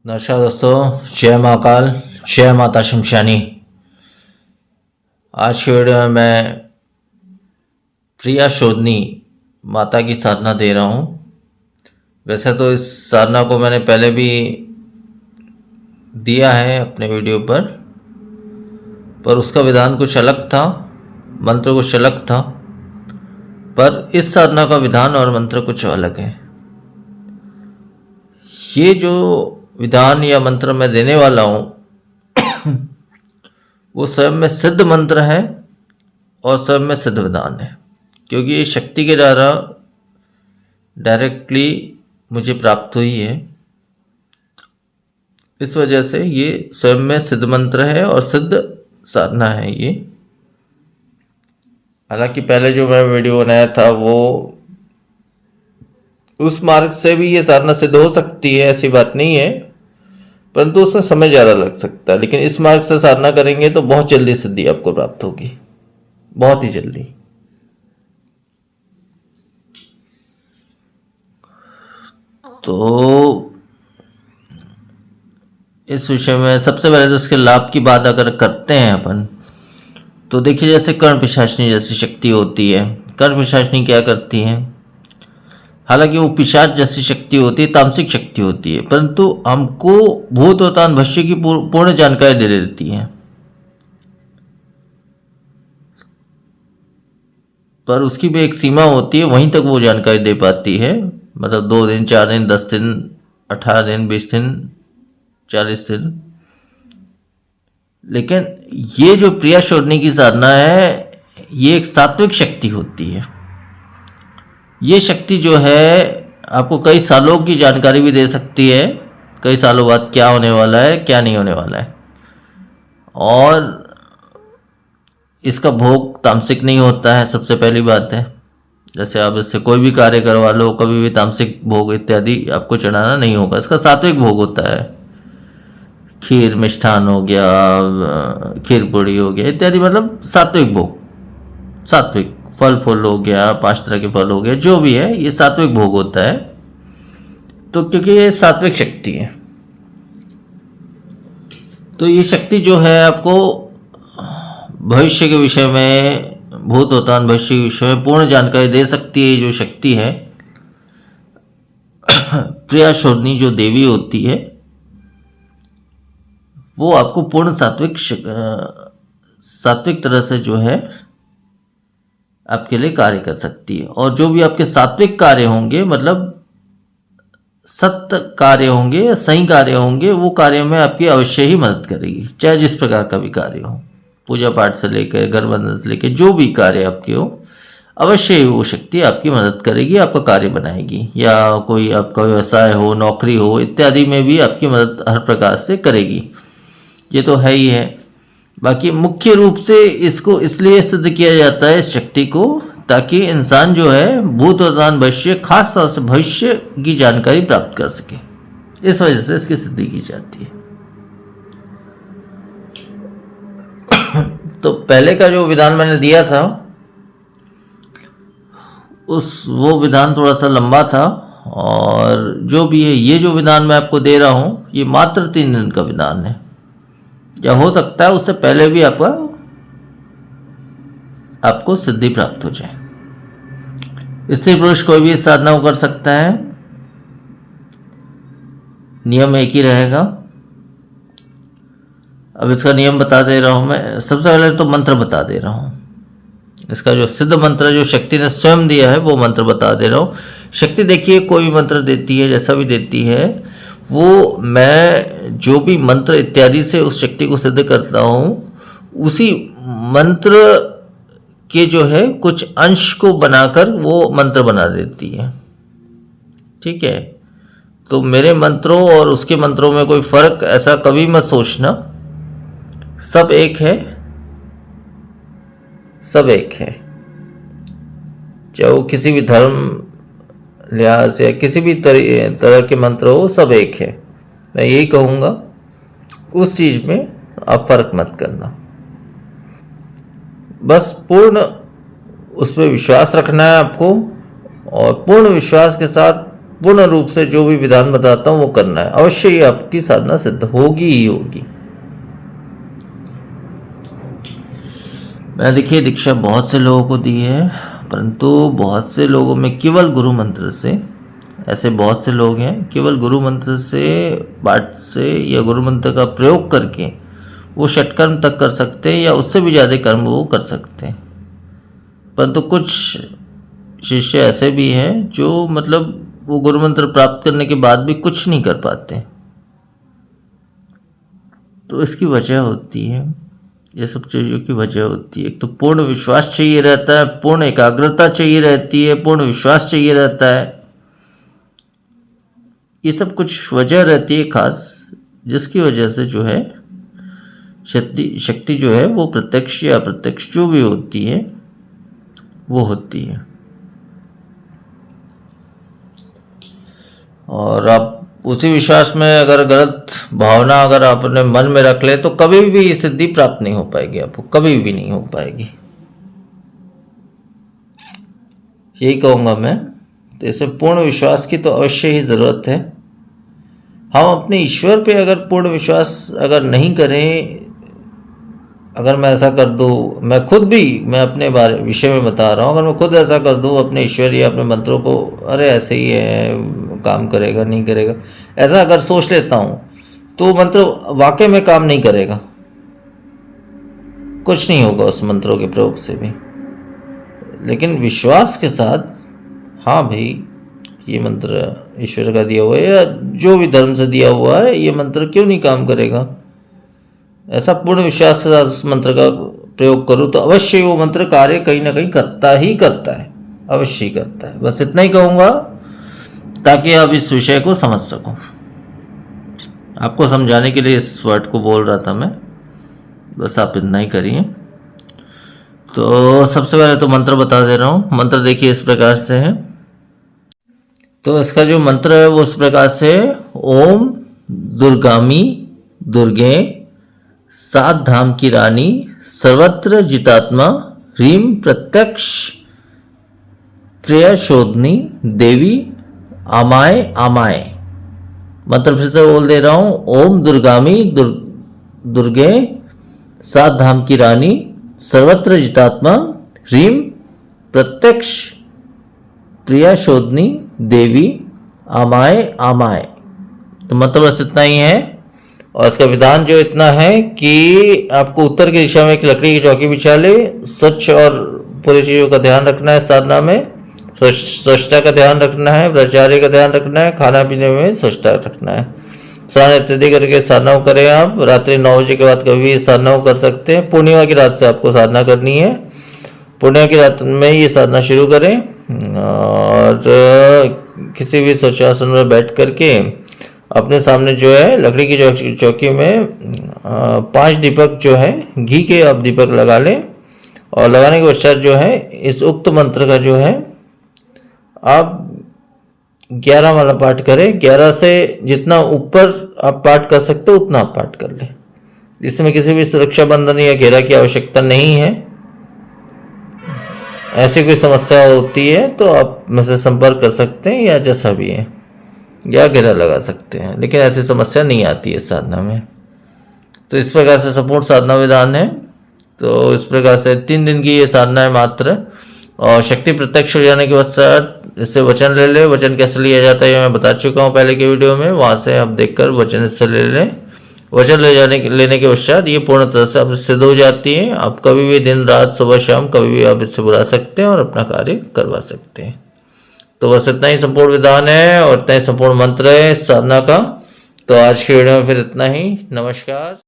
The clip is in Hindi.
नमस्कार दोस्तों, जय महाकाल, जय माता शमशानी। आज की वीडियो में मैं प्रिया शोधनी माता की साधना दे रहा हूँ। वैसे तो इस साधना को मैंने पहले भी दिया है अपने वीडियो पर उसका विधान कुछ अलग था, मंत्र कुछ अलग था। पर इस साधना का विधान और मंत्र कुछ अलग है। ये जो विधान या मंत्र मैं देने वाला हूँ वो स्वयं में सिद्ध मंत्र है और स्वयं में सिद्ध विधान है, क्योंकि ये शक्ति के द्वारा डायरेक्टली मुझे प्राप्त हुई है। इस वजह से ये स्वयं में सिद्ध मंत्र है और सिद्ध साधना है ये। हालांकि पहले जो मैं वीडियो बनाया था वो उस मार्ग से भी ये साधना सिद्ध हो सकती है, ऐसी बात नहीं है, परंतु उसमें समय ज़्यादा लग सकता है। लेकिन इस मार्ग से साधना करेंगे तो बहुत जल्दी सिद्धि आपको प्राप्त होगी, बहुत ही जल्दी। तो इस विषय में सबसे पहले तो इसके लाभ की बात अगर करते हैं अपन, तो देखिए जैसे कर्ण पिशाचनी जैसी शक्ति होती है। कर्ण पिशाचनी क्या करती है? हालांकि वो पिशाच जैसी शक्ति होती है, तामसिक शक्ति होती है, परंतु हमको भूत और तान भविष्य की पूर्ण जानकारी दे देती है। पर उसकी भी एक सीमा होती है, वहीं तक वो जानकारी दे पाती है। मतलब 2 दिन, 4 दिन, 10 दिन, 18 दिन, 20 दिन, 40 दिन। लेकिन ये जो प्रिया शोधनी की साधना है, ये एक सात्विक शक्ति होती है। ये शक्ति जो है आपको कई सालों की जानकारी भी दे सकती है, कई सालों बाद क्या होने वाला है, क्या नहीं होने वाला है। और इसका भोग तामसिक नहीं होता है, सबसे पहली बात है। जैसे आप इससे कोई भी कार्य करवा लो, कभी भी तामसिक भोग इत्यादि आपको चढ़ाना नहीं होगा। इसका सात्विक भोग होता है। खीर मिष्ठान हो गया, खीर पूड़ी हो गया इत्यादि, मतलब सात्विक भोग। सात्विक फल फूल हो गया, 5 तरह के फल हो गया, जो भी है ये सात्विक भोग होता है। तो क्योंकि ये सात्विक शक्ति है, तो ये शक्ति जो है आपको भविष्य के विषय में, भूत वर्तमान भविष्य के विषय में पूर्ण जानकारी दे सकती है। जो शक्ति है प्रिया शोधनी जो देवी होती है, वो आपको पूर्ण सात्विक तरह से जो है आपके लिए कार्य कर सकती है। और जो भी आपके सात्विक कार्य होंगे, मतलब सत्य कार्य होंगे या सही कार्य होंगे, वो कार्य में आपकी अवश्य ही मदद करेगी, चाहे जिस प्रकार का भी कार्य हो। पूजा पाठ से लेकर घर बंधन से लेकर जो भी कार्य आपके हो, अवश्य ही वो शक्ति आपकी मदद करेगी, आपका कार्य बनाएगी। या कोई आपका व्यवसाय हो, नौकरी हो इत्यादि में भी आपकी मदद हर प्रकार से करेगी। ये तो है ही है। बाकी मुख्य रूप से इसको इसलिए सिद्ध किया जाता है इस शक्ति को, ताकि इंसान जो है भूत वर्तमान भविष्य, खास तौर से भविष्य की जानकारी प्राप्त कर सके। इस वजह से इसकी सिद्धि की जाती है। तो पहले का जो विधान मैंने दिया था वो विधान थोड़ा सा लंबा था, और जो भी है ये जो विधान मैं आपको दे रहा हूँ, ये मात्र 3 दिन का विधान है। या हो सकता है उससे पहले भी आपको सिद्धि प्राप्त हो जाए। स्त्री पुरुष कोई भी इस साधना को कर सकता है। नियम एक ही रहेगा। अब इसका नियम बता दे रहा हूं मैं। सबसे पहले तो मंत्र बता दे रहा हूं। इसका जो सिद्ध मंत्र जो शक्ति ने स्वयं दिया है वो मंत्र बता दे रहा हूं। शक्ति देखिए कोई भी मंत्र देती है, जैसा भी देती है, वो मैं जो भी मंत्र इत्यादि से उस शक्ति को सिद्ध करता हूँ, उसी मंत्र के जो है कुछ अंश को बनाकर वो मंत्र बना देती है। ठीक है? तो मेरे मंत्रों और उसके मंत्रों में कोई फर्क ऐसा कभी मत सोचना। सब एक है, सब एक है। चाहे वो किसी भी धर्म लिहाज से किसी भी तरह के मंत्र हो, सब एक है। मैं यही कहूँगा, उस चीज़ में आप फर्क मत करना। बस पूर्ण उस पर विश्वास रखना है आपको, और पूर्ण विश्वास के साथ पूर्ण रूप से जो भी विधान बताता हूँ वो करना है, अवश्य ही आपकी साधना सिद्ध होगी ही होगी। मैं देखिए दीक्षा बहुत से लोगों को दी है, परंतु बहुत से लोगों में केवल गुरु मंत्र से, ऐसे बहुत से लोग हैं केवल गुरु मंत्र से, पाठ से या गुरु मंत्र का प्रयोग करके वो षटकर्म तक कर सकते हैं या उससे भी ज़्यादा कर्म वो कर सकते हैं। परंतु कुछ शिष्य ऐसे भी हैं जो मतलब वो गुरु मंत्र प्राप्त करने के बाद भी कुछ नहीं कर पाते। तो इसकी वजह होती है, ये सब चीज़ों की वजह होती है। एक तो पूर्ण विश्वास चाहिए रहता है, पूर्ण एकाग्रता चाहिए रहती है, पूर्ण विश्वास चाहिए रहता है। ये सब कुछ वजह रहती है खास, जिसकी वजह से जो है शक्ति जो है वो प्रत्यक्ष या अप्रत्यक्ष जो भी होती है वो होती है। और आप उसी विश्वास में अगर गलत भावना अगर आप अपने मन में रख ले तो कभी भी सिद्धि प्राप्त नहीं हो पाएगी, आपको कभी भी नहीं हो पाएगी। यही कहूँगा मैं। तो इसमें पूर्ण विश्वास की तो अवश्य ही ज़रूरत है। हम अपने ईश्वर पे अगर पूर्ण विश्वास अगर नहीं करें, अगर मैं ऐसा कर दूँ, मैं अपने विषय में बता रहा हूँ, अगर मैं खुद ऐसा कर दूँ अपने ईश्वर या अपने मंत्रों को, अरे ऐसे ही है, काम करेगा नहीं करेगा, ऐसा अगर सोच लेता हूँ तो मंत्र वाकई में काम नहीं करेगा, कुछ नहीं होगा उस मंत्रों के प्रयोग से भी। लेकिन विश्वास के साथ, हाँ भाई ये मंत्र ईश्वर का दिया हुआ है या जो भी धर्म से दिया हुआ है, ये मंत्र क्यों नहीं काम करेगा, ऐसा पूर्ण विश्वास के साथ उस मंत्र का प्रयोग करूँ तो अवश्य वो मंत्र कार्य कहीं ना कहीं करता ही करता है, अवश्य ही करता है। बस इतना ही कहूँगा ताकि आप इस विषय को समझ सको। आपको समझाने के लिए इस वर्ड को बोल रहा था मैं, बस आप इतना ही करिए। तो सबसे पहले तो मंत्र बता दे रहा हूँ। मंत्र देखिए इस प्रकार से है। तो इसका जो मंत्र है वो इस प्रकार से, ओम दुर्गामी दुर्गे सात धाम की रानी सर्वत्र जितात्मा ह्रीम प्रत्यक्ष प्रियशोधनी देवी आमाय आमाय। मंत्र फिर से बोल दे रहा हूं। ओम दुर्गामी दुर्गे सात धाम की रानी सर्वत्र जितात्मा ह्रीम प्रत्यक्ष प्रियशोधनी देवी आमाय आमाय। तो मंत्र बस इतना ही है। और इसका विधान जो इतना है कि आपको उत्तर की दिशा में एक लकड़ी की चौकी बिछा ले, स्वच्छ और पूरी चीज़ों का ध्यान रखना है साधना में, स्वच्छता का ध्यान रखना है, ब्रह्मचार्य का ध्यान रखना है, खाना पीने में स्वच्छता रखना है। स्नान इत्यादि करके साधना करें आप। रात्रि 9 बजे के बाद कभी भी साधना कर सकते हैं। पूर्णिमा की रात से आपको साधना करनी है। पूर्णिमा की रात में ये साधना शुरू करें और किसी भी स्वच्छासन में बैठ करके अपने सामने जो है लकड़ी की चौकी में 5 दीपक जो है घी के आप दीपक लगा लें। और लगाने के पश्चात जो है इस उक्त मंत्र का जो है आप 11 माला पाठ करें। 11 से जितना ऊपर आप पाठ कर सकते हो उतना आप पाठ कर लें। इसमें किसी भी सुरक्षा बंधन या घेरा की आवश्यकता नहीं है। ऐसी कोई समस्या होती है तो आप मुझसे संपर्क कर सकते हैं या जैसा भी है, या घेरा लगा सकते हैं, लेकिन ऐसी समस्या नहीं आती है साधना में। तो इस प्रकार से संपूर्ण साधना विधान है। तो इस प्रकार से 3 दिन की ये साधना है मात्र। और शक्ति प्रत्यक्ष हो जाने के पश्चात इससे वचन ले ले। वचन कैसे लिया जाता है ये मैं बता चुका हूँ पहले के वीडियो में, वहाँ से आप देखकर वचन इससे ले लें। वचन लेने के पश्चात ये पूर्ण तरह से आप सिद्ध हो जाती है। आप कभी भी दिन रात सुबह शाम कभी भी आप इससे बुला सकते हैं और अपना कार्य करवा सकते हैं। तो बस इतना ही संपूर्ण विधान है और इतना ही संपूर्ण मंत्र है इस साधना का। तो आज के वीडियो में फिर इतना ही। नमस्कार।